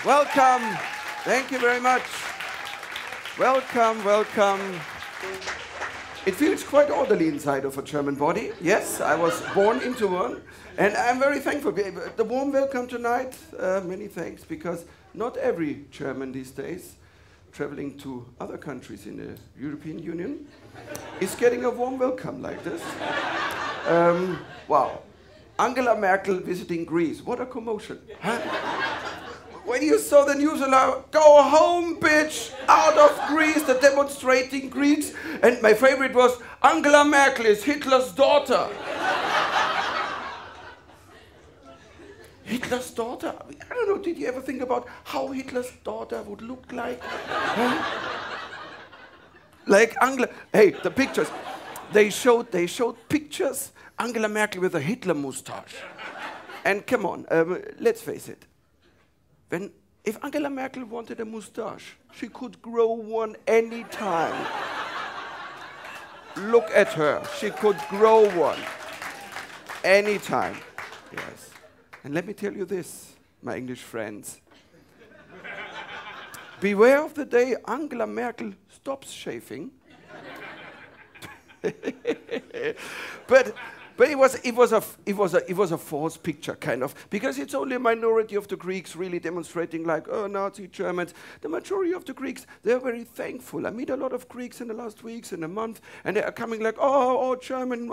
Welcome. Thank you very much. Welcome, welcome. It feels quite orderly inside of a German body. Yes, I was born into one. And I'm very thankful. The warm welcome tonight, many thanks, because not every German these days traveling to other countries in the European Union is getting a warm welcome like this. Wow. Angela Merkel visiting Greece. What a commotion. Huh? When you saw the news alert, go home, bitch, out of Greece, the demonstrating Greeks. And my favorite was, Angela Merkel is Hitler's daughter. Hitler's daughter? I don't know, did you ever think about how Hitler's daughter would look like? Huh? Like Angela, hey, the pictures. They showed pictures, Angela Merkel with a Hitler moustache. And come on, let's face it. If Angela Merkel wanted a moustache, she could grow one any time. Look at her, she could grow one any time. Yes. And let me tell you this, my English friends. Beware of the day Angela Merkel stops shaving. But it was a false picture, kind of, because it's only a minority of the Greeks really demonstrating like, oh, Nazi Germans. The majority of the Greeks, they're very thankful. I meet a lot of Greeks in the last weeks, in a month, and they are coming like, oh, German,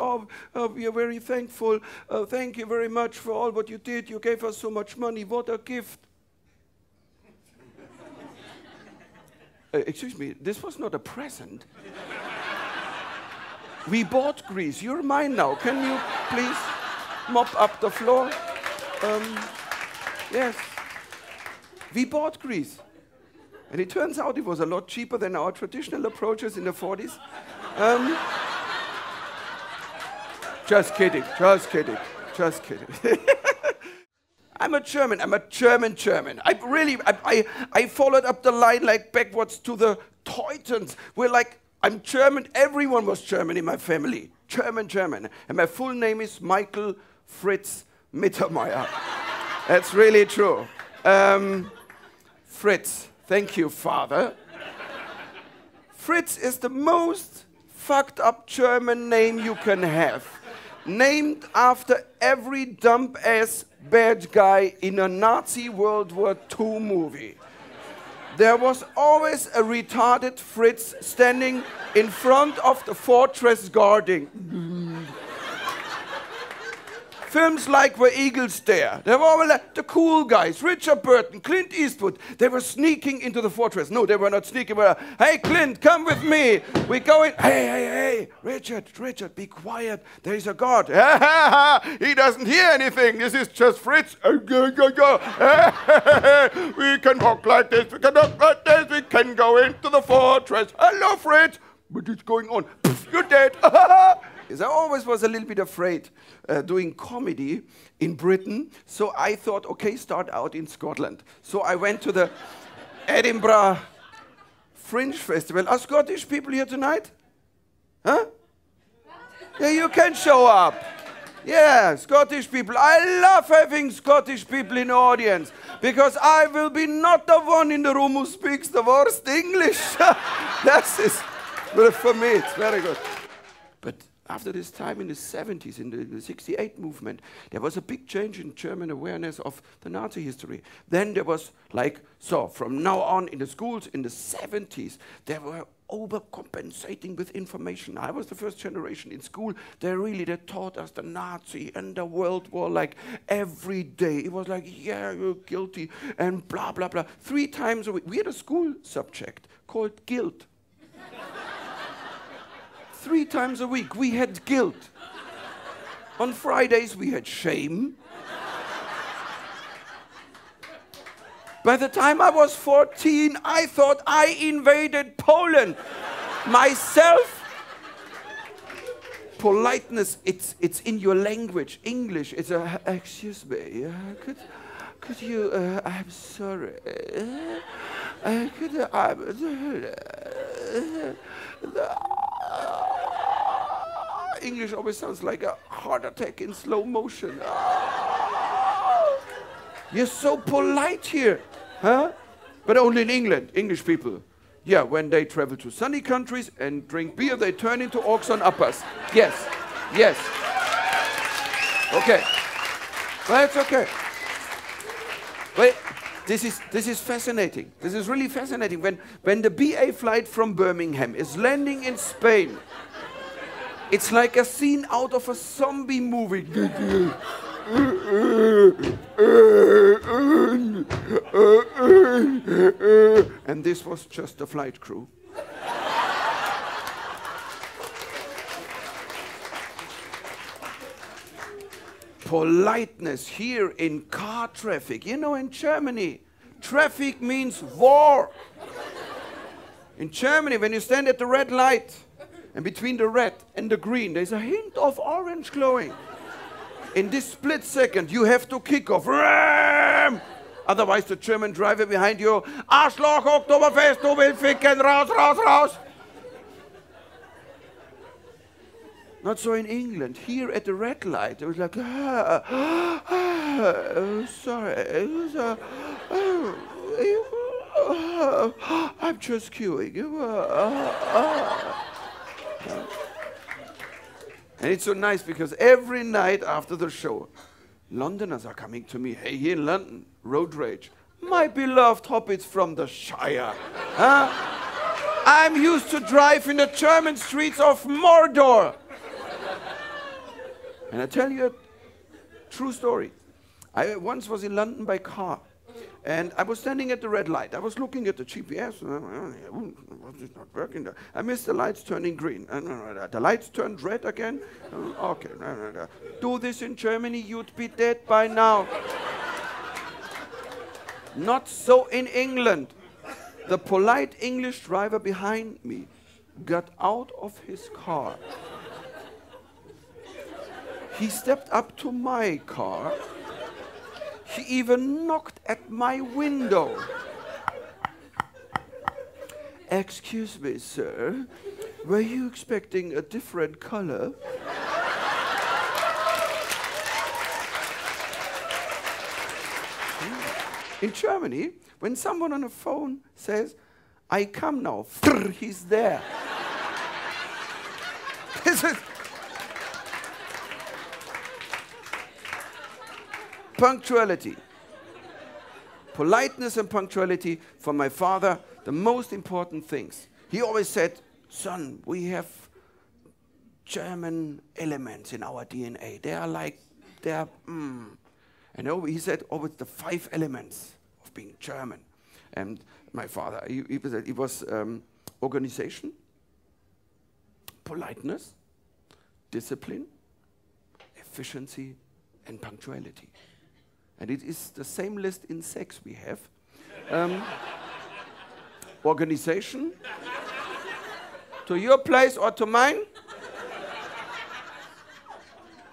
we are very thankful. Thank you very much for all what you did. You gave us so much money. What a gift. Excuse me, this was not a present. We bought Greece. You're mine now. Can you please mop up the floor? Yes. We bought Greece. And it turns out it was a lot cheaper than our traditional approaches in the 40s. Just kidding, just kidding, just kidding. I'm a German. I followed up the line like backwards to the Teutons. We're like, I'm German. Everyone was German in my family. German. And my full name is Michael Fritz Mittermeier. That's really true. Fritz. Thank you, Father. Fritz is the most fucked up German name you can have. Named after every dump-ass bad guy in a Nazi World War II movie. There was always a retarded Fritz standing in front of the fortress guarding. Films like Where Eagles Dare. They were all like the cool guys, Richard Burton, Clint Eastwood. They were sneaking into the fortress. No, they were not sneaking. They were, hey, Clint, come with me. We're going, hey, Richard, be quiet. There is a guard. He doesn't hear anything. This is just Fritz. We can walk like this. We can walk like this. We can go into the fortress. Hello, Fritz. What is going on? You're dead. I always was a little bit afraid doing comedy in Britain, so I thought, okay, start out in Scotland. So I went to the Edinburgh Fringe Festival. Are Scottish people here tonight? Huh? Yeah, you can show up. Yeah, Scottish people. I love having Scottish people in the audience, because I will be not the one in the room who speaks the worst English. That's it. But for me, it's very good. But after this time in the 70s, in the 68 movement, there was a big change in German awareness of the Nazi history. Then there was like, so from now on in the schools in the 70s, they were overcompensating with information. I was the first generation in school. They taught us the Nazi and the World War like every day. It was like, yeah, you're guilty and blah, blah, blah. 3 times a week. We had a school subject called guilt. 3 times a week, we had guilt. On Fridays, we had shame. By the time I was 14, I thought I invaded Poland. Myself. Politeness, it's in your language. English, it's a, excuse me, could you, I'm sorry. English always sounds like a heart attack in slow motion. You're so polite here. Huh? But only in England, English people. Yeah, when they travel to sunny countries and drink beer, they turn into orcs on uppers. Yes, yes. Okay. Well, it's okay. Well, this is fascinating. This is really fascinating. When the BA flight from Birmingham is landing in Spain, it's like a scene out of a zombie movie. And this was just the flight crew. Politeness here in car traffic. You know, in Germany, traffic means war. In Germany, when you stand at the red light, and between the red and the green, there's a hint of orange glowing. In this split second, you have to kick off. Ram! Otherwise, the German driver behind you, Arschloch, Oktoberfest, du willst ficken, raus, raus, raus. Not so in England. Here at the red light, it was like, sorry, I'm just queuing. And it's so nice because every night after the show, Londoners are coming to me. Hey, here in London, road rage. My beloved hobbits from the Shire. Huh? I'm used to drive in the German streets of Mordor. And I tell you a true story. I once was in London by car. And I was standing at the red light. I was looking at the GPS. It's not working. I missed the lights turning green. The lights turned red again. Okay. Do this in Germany, you'd be dead by now. Not so in England. The polite English driver behind me got out of his car. He stepped up to my car. He even knocked at my window. Excuse me, sir. Were you expecting a different color? In Germany, when someone on a phone says, I come now, he's there. This is punctuality. Politeness and punctuality, for my father, the most important things. He always said, son, we have German elements in our DNA. They are like, And he said, it's the 5 elements of being German. And my father, he was organization, politeness, discipline, efficiency, and punctuality. And it is the same list in sex we have. Organization. To your place or to mine.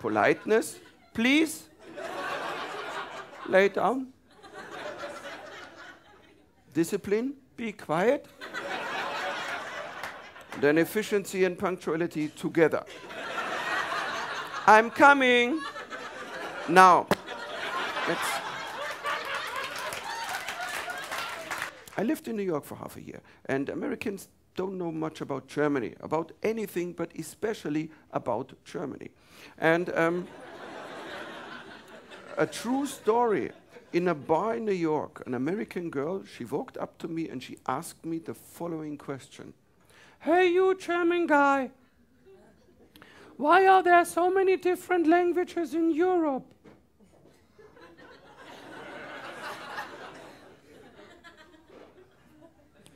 Politeness. Please. Lay down. Discipline. Be quiet. Then efficiency and punctuality together. I'm coming. Now. I lived in New York for half a year, and Americans don't know much about Germany, about anything, but especially about Germany. And a true story, in a bar in New York, an American girl, she walked up to me and she asked me the following question. Hey, you German guy, why are there so many different languages in Europe?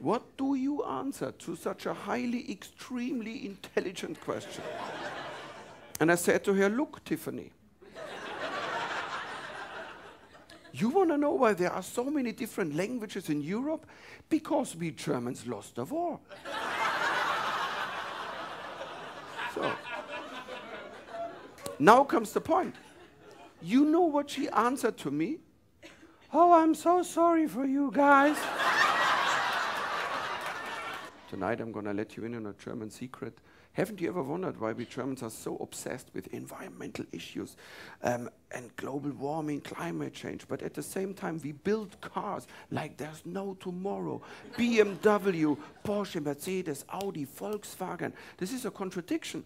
What do you answer to such a highly, extremely intelligent question? And I said to her, look, Tiffany, you want to know why there are so many different languages in Europe? Because we Germans lost the war. So, now comes the point. You know what she answered to me? Oh, I'm so sorry for you guys. Tonight I'm going to let you in on a German secret. Haven't you ever wondered why we Germans are so obsessed with environmental issues and global warming, climate change, but at the same time we build cars like there's no tomorrow. BMW, Porsche, Mercedes, Audi, Volkswagen. This is a contradiction.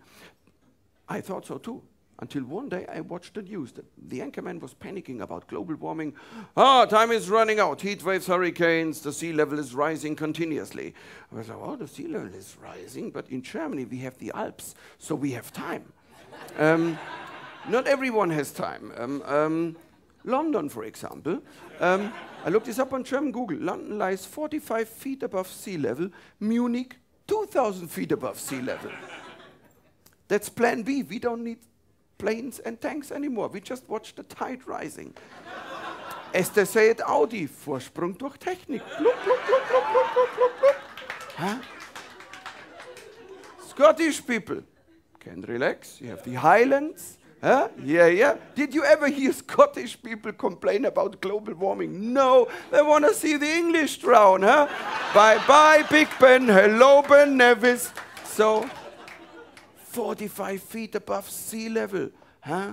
I thought so too. Until one day I watched the news. The anchorman was panicking about global warming. Time is running out. Heat waves, hurricanes, the sea level is rising continuously. I was like, oh, the sea level is rising, but in Germany we have the Alps, so we have time. Not everyone has time. London, for example. I looked this up on German Google. London lies 45 feet above sea level. Munich, 2,000 feet above sea level. That's plan B. We don't need planes and tanks anymore. We just watch the tide rising. As they say at Audi, Vorsprung durch Technik. Blub, blub, blub, blub, blub, blub, blub, blub. Huh? Scottish people can relax. You have the Highlands. Huh? Yeah, yeah. Did you ever hear Scottish people complain about global warming? No, they want to see the English drown. Huh? Bye-bye, Big Ben. Hello, Ben Nevis. So, 45 feet above sea level, huh?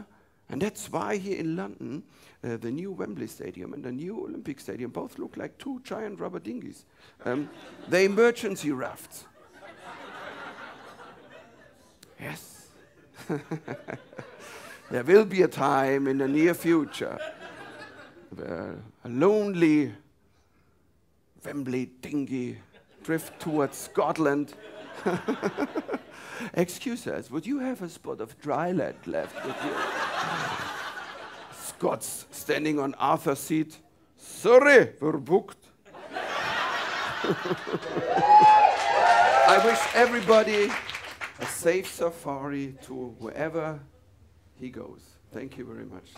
And that's why here in London, the new Wembley Stadium and the new Olympic Stadium both look like two giant rubber dinghies. They're emergency rafts. Yes. There will be a time in the near future where a lonely Wembley dinghy drift towards Scotland. Excuse us, would you have a spot of dry land left with you? Scots standing on Arthur's seat. Sorry, we're booked. I wish everybody a safe safari to wherever he goes. Thank you very much.